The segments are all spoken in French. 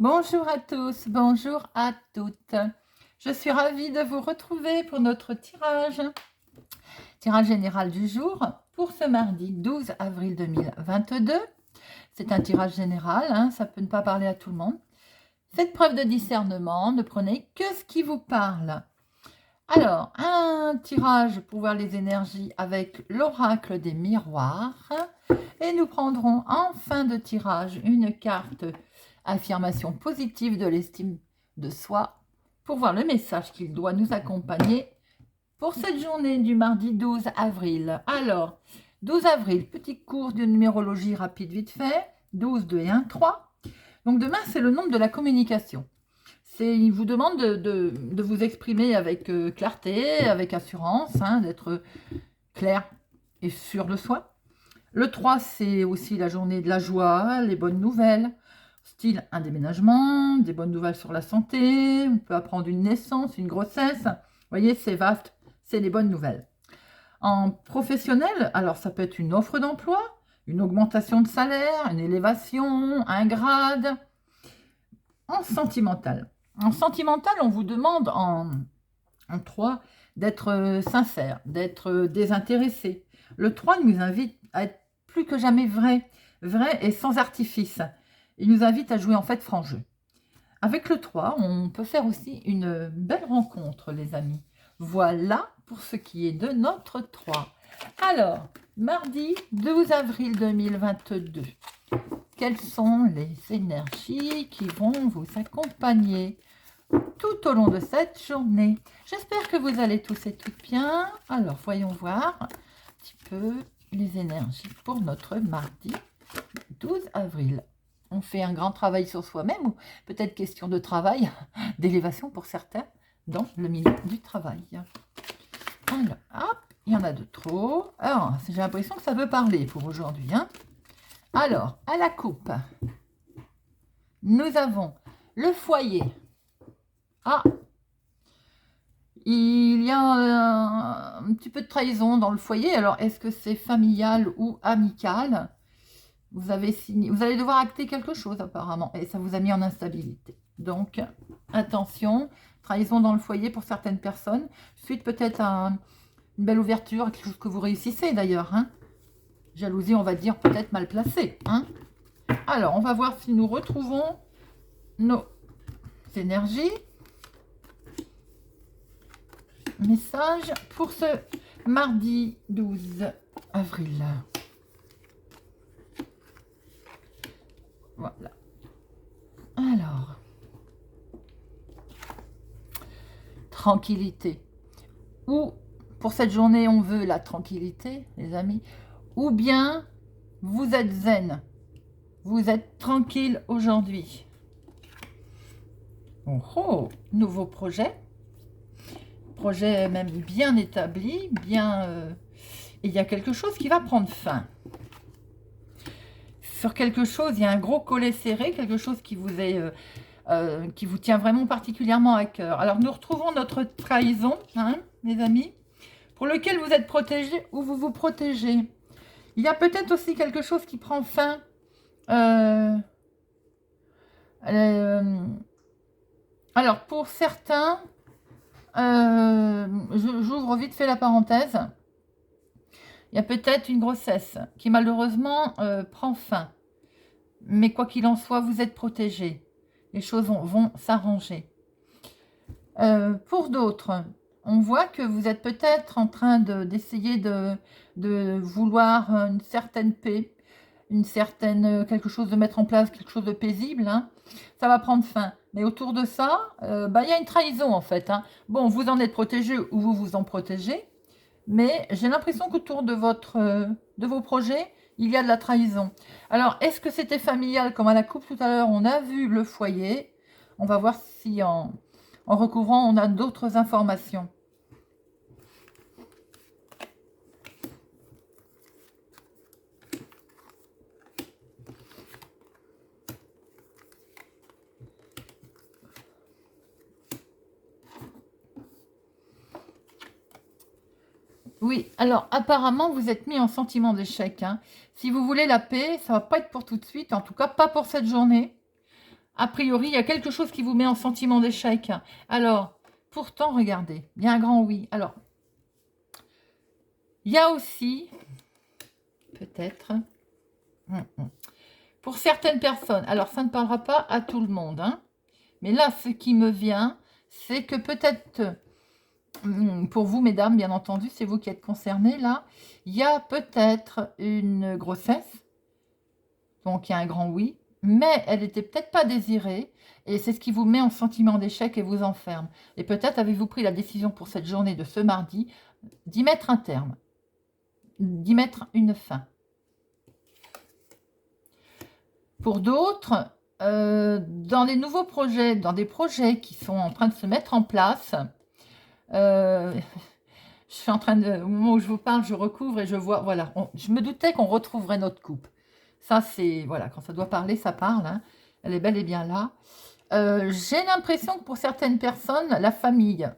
Bonjour à tous, bonjour à toutes. Je suis ravie de vous retrouver pour notre tirage général du jour pour ce mardi 12 avril 2022. C'est un tirage général, ça peut ne pas parler à tout le monde. Faites preuve de discernement, ne prenez que ce qui vous parle. Alors, un tirage pour voir les énergies avec l'oracle des miroirs. Et nous prendrons en fin de tirage une carte affirmation positive de l'estime de soi pour voir le message qu'il doit nous accompagner pour cette journée du mardi 12 avril. Alors, 12 avril, petit cours de numérologie rapide vite fait, 12, 2 et 1, 3. Donc demain, c'est le nombre de la communication. Il vous demande de vous exprimer avec clarté, avec assurance, d'être clair et sûr de soi. Le 3, c'est aussi la journée de la joie, les bonnes nouvelles, style un déménagement, des bonnes nouvelles sur la santé, on peut apprendre une naissance, une grossesse. Vous voyez, c'est vaste, c'est les bonnes nouvelles. En professionnel, alors ça peut être une offre d'emploi, une augmentation de salaire, une élévation, un grade. En sentimental, on vous demande en 3 d'être sincère, d'être désintéressé. Le 3 nous invite à être plus que jamais vrai et sans artifice. Il nous invite à jouer en fait franc jeu. Avec le 3, on peut faire aussi une belle rencontre, les amis. Voilà pour ce qui est de notre 3. Alors, mardi 12 avril 2022. Quelles sont les énergies qui vont vous accompagner tout au long de cette journée? J'espère que vous allez tous et toutes bien. Alors, voyons voir un petit peu les énergies pour notre mardi 12 avril. On fait un grand travail sur soi-même ou peut-être question de travail, d'élévation pour certains dans le milieu du travail. Alors, hop, il y en a de trop. Alors, j'ai l'impression que ça veut parler pour aujourd'hui. Alors, à la coupe, nous avons le foyer. Ah, il y a un petit peu de trahison dans le foyer. Alors, est-ce que c'est familial ou amical? Vous allez devoir acter quelque chose apparemment. Et ça vous a mis en instabilité. Donc, attention, trahison dans le foyer pour certaines personnes. Suite peut-être à une belle ouverture, quelque chose que vous réussissez d'ailleurs. Jalousie, on va dire, peut-être mal placée. Alors, on va voir si nous retrouvons nos énergies. Message pour ce mardi 12 avril. Voilà. Alors, tranquillité. Ou pour cette journée, on veut la tranquillité, les amis. Ou bien, vous êtes zen. Vous êtes tranquille aujourd'hui. Oh, nouveau projet. Projet même bien établi, bien... il y a quelque chose qui va prendre fin. Sur quelque chose, il y a un gros collet serré, quelque chose qui vous est... qui vous tient vraiment particulièrement à cœur. Alors, nous retrouvons notre trahison, mes amis, pour lequel vous êtes protégé ou vous vous protégez. Il y a peut-être aussi quelque chose qui prend fin. Alors, pour certains, j'ouvre vite fait la parenthèse. Il y a peut-être une grossesse qui malheureusement prend fin. Mais quoi qu'il en soit, vous êtes protégés. Les choses vont s'arranger. Pour d'autres, on voit que vous êtes peut-être en train d'essayer de vouloir une certaine paix, quelque chose de mettre en place, quelque chose de paisible. Ça va prendre fin. Mais autour de ça, il y a une trahison en fait. Bon, vous en êtes protégé ou vous vous en protégez. Mais j'ai l'impression qu'autour de vos projets, il y a de la trahison. Alors, est-ce que c'était familial comme à la coupe tout à l'heure? On a vu le foyer. On va voir si en recouvrant, on a d'autres informations. Oui, alors apparemment, vous êtes mis en sentiment d'échec. Si vous voulez la paix, ça ne va pas être pour tout de suite, en tout cas pas pour cette journée. A priori, il y a quelque chose qui vous met en sentiment d'échec. Alors, pourtant, regardez, il y a un grand oui. Alors, il y a aussi, peut-être, pour certaines personnes, alors ça ne parlera pas à tout le monde, hein, mais là, ce qui me vient, c'est que peut-être, pour vous, mesdames, bien entendu, c'est vous qui êtes concernées, là, il y a peut-être une grossesse, donc il y a un grand oui, mais elle n'était peut-être pas désirée, et c'est ce qui vous met en sentiment d'échec et vous enferme. Et peut-être avez-vous pris la décision pour cette journée de ce mardi d'y mettre un terme, d'y mettre une fin. Pour d'autres, dans les nouveaux projets, dans des projets qui sont en train de se mettre en place, je suis en train de, au moment où je vous parle, je recouvre et je vois, voilà, je me doutais qu'on retrouverait notre coupe. Ça, c'est, voilà, quand ça doit parler, ça parle, hein. Elle est bel et bien là. J'ai l'impression que pour certaines personnes, la famille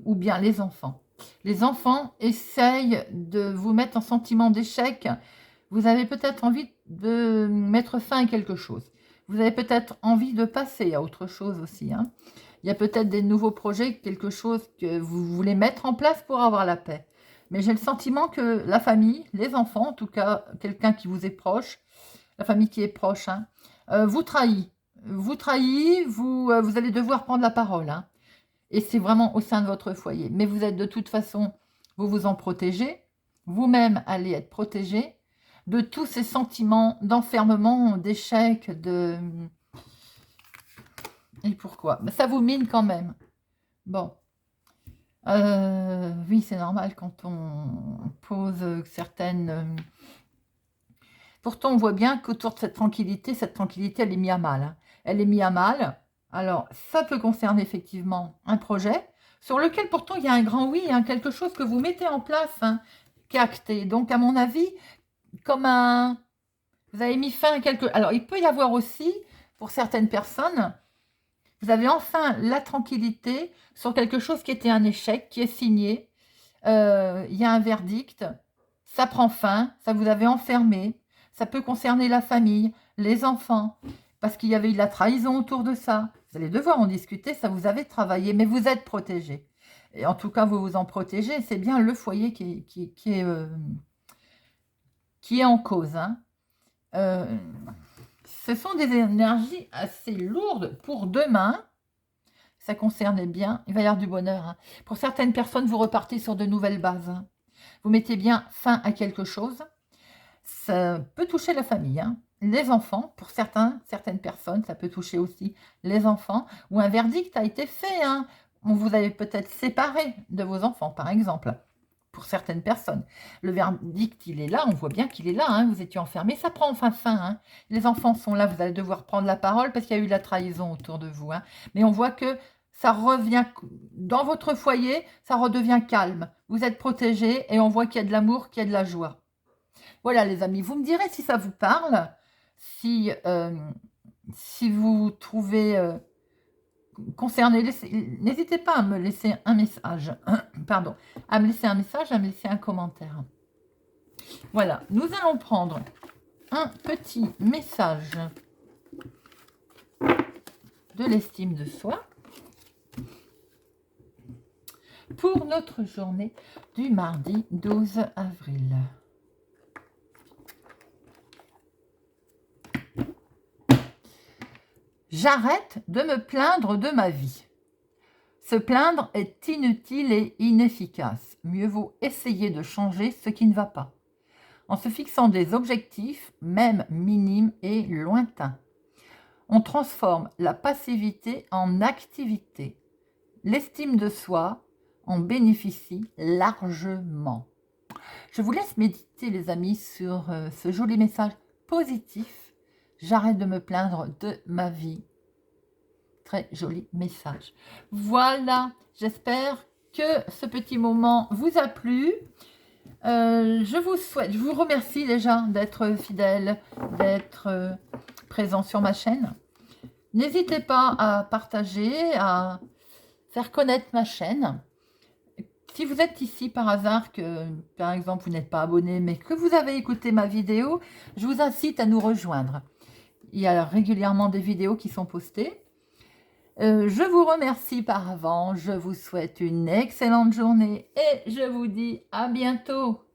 ou bien les enfants essayent de vous mettre en sentiment d'échec. Vous avez peut-être envie de mettre fin à quelque chose. Vous avez peut-être envie de passer à autre chose aussi, hein. Il y a peut-être des nouveaux projets, quelque chose que vous voulez mettre en place pour avoir la paix. Mais j'ai le sentiment que la famille, les enfants, en tout cas, quelqu'un qui vous est proche, la famille qui est proche, hein, vous trahit. Vous trahit, vous allez devoir prendre la parole, hein. Et c'est vraiment au sein de votre foyer. Mais vous êtes de toute façon, vous vous en protégez. Vous-même allez être protégé de tous ces sentiments d'enfermement, d'échec, de... Et pourquoi? Ça vous mine quand même. Bon. Oui, c'est normal quand on pose certaines... Pourtant, on voit bien qu'autour de cette tranquillité, elle est mise à mal, hein. Elle est mise à mal. Alors, ça peut concerner effectivement un projet sur lequel pourtant il y a un grand oui, hein, quelque chose que vous mettez en place, hein, qui est acté. Donc, à mon avis, comme un... Vous avez mis fin à quelque... Alors, il peut y avoir aussi, pour certaines personnes, vous avez enfin la tranquillité sur quelque chose qui était un échec, qui est signé. Il y a un verdict, ça prend fin, ça vous avait enfermé. Ça peut concerner la famille, les enfants, parce qu'il y avait eu de la trahison autour de ça. Vous allez devoir en discuter, ça vous avez travaillé, mais vous êtes protégé. Et en tout cas, vous vous en protégez. C'est bien le foyer qui est en cause, hein. Ce sont des énergies assez lourdes pour demain. Ça concerne bien. Il va y avoir du bonheur, hein. Pour certaines personnes, vous repartez sur de nouvelles bases, hein. Vous mettez bien fin à quelque chose. Ça peut toucher la famille, hein. Les enfants, pour certaines personnes, ça peut toucher aussi les enfants, ou un verdict a été fait, hein. Vous avez peut-être séparé de vos enfants, par exemple, pour certaines personnes. Le verdict, il est là, on voit bien qu'il est là, hein. Vous étiez enfermés, ça prend enfin fin, hein. Les enfants sont là, vous allez devoir prendre la parole parce qu'il y a eu de la trahison autour de vous, hein. Mais on voit que ça revient, dans votre foyer, ça redevient calme. Vous êtes protégés et on voit qu'il y a de l'amour, qu'il y a de la joie. Voilà les amis, vous me direz si ça vous parle, si vous trouvez concerné, n'hésitez pas à me laisser un message, pardon, à me laisser un message, à me laisser un commentaire. Voilà, nous allons prendre un petit message de l'estime de soi pour notre journée du mardi 12 avril. J'arrête de me plaindre de ma vie. Se plaindre est inutile et inefficace. Mieux vaut essayer de changer ce qui ne va pas, en se fixant des objectifs, même minimes et lointains. On transforme la passivité en activité. L'estime de soi en bénéficie largement. Je vous laisse méditer, les amis, sur ce joli message positif. J'arrête de me plaindre de ma vie. Très joli message. Voilà, j'espère que ce petit moment vous a plu. Je vous remercie déjà d'être fidèle, d'être présent sur ma chaîne. N'hésitez pas à partager, à faire connaître ma chaîne. Si vous êtes ici par hasard, que par exemple vous n'êtes pas abonné, mais que vous avez écouté ma vidéo, je vous incite à nous rejoindre. Il y a régulièrement des vidéos qui sont postées. Je vous remercie par avance, je vous souhaite une excellente journée et je vous dis à bientôt.